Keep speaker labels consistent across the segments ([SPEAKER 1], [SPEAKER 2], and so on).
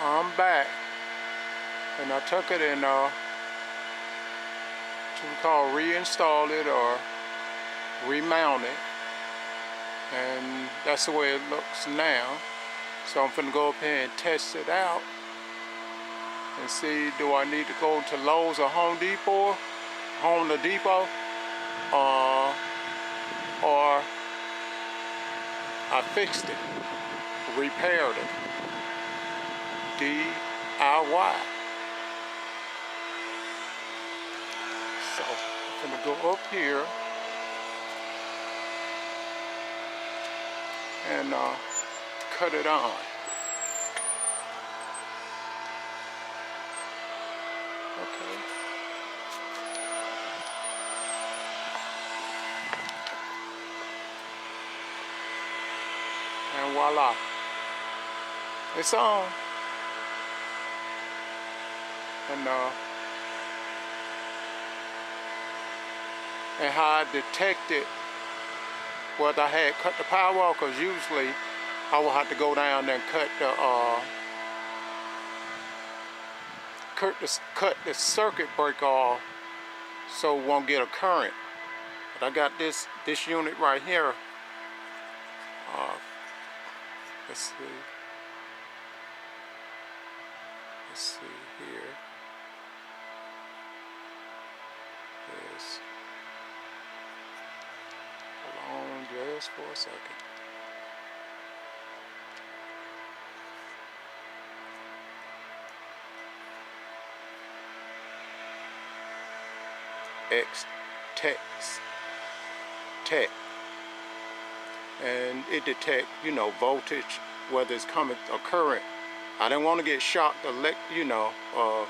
[SPEAKER 1] I'm back, and I took it and what we call reinstall it or remount it, and that's the way it looks now. So I'm finna go up here and test it out and see, do I need to go to Lowe's or Home Depot, or I fixed it, repaired it, DIY. So I'm gonna go up here and cut it on. Okay. And voila, it's on. And how I detected whether I had cut the power off, because usually I will have to go down there and cut the circuit breaker off so it won't get a current. But I got this unit right here. Let's see here. Yes. Hold on just for a second. Tech, and it detects, voltage, whether it's coming or current. I didn't want to get shocked or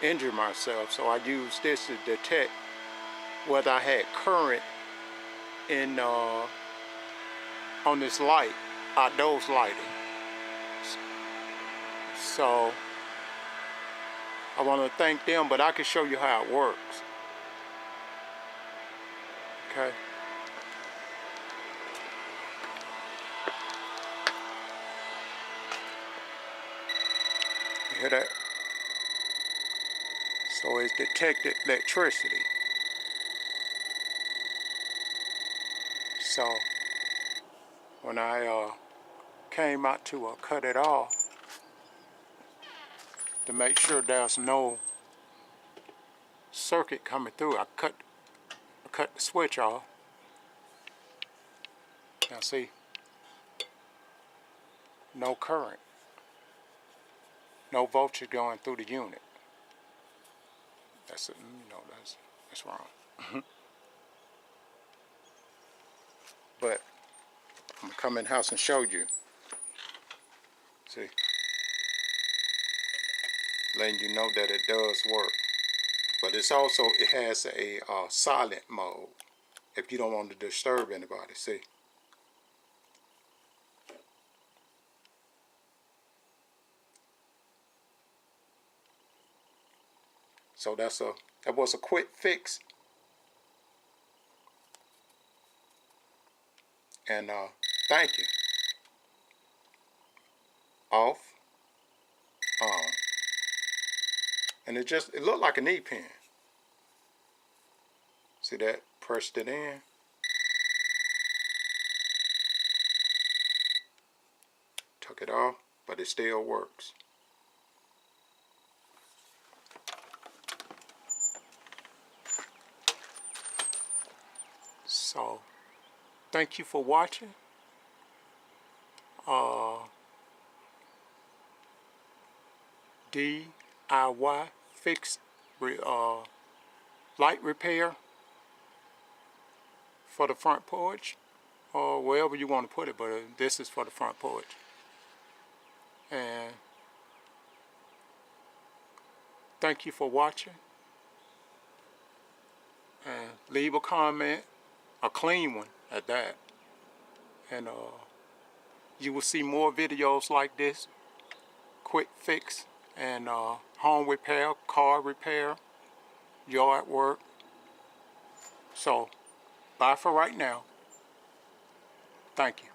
[SPEAKER 1] injure myself, so I used this to detect whether I had current in on this light, outdoors lighting. So I want to thank them, but I can show you how it works. Okay. You hear that? So it's detected electricity. So when I came out to cut it off to make sure there's no circuit coming through, I cut the switch off. Now see, no current, no voltage going through the unit. That's wrong. But I'm gonna come in the house and show you. See, letting you know that it does work. But it has a silent mode if you don't want to disturb anybody. See. So that was a quick fix. And thank you. Off, on. And it looked like an E-pen. See that? Pressed it in. Took it off, but it still works. So, thank you for watching. DIY fix light repair for the front porch, or wherever you want to put it, but this is for the front porch. And thank you for watching. And leave a comment, a clean one at that. And you will see more videos like this, quick fix and home repair, car repair, yard work. So, bye for right now. Thank you.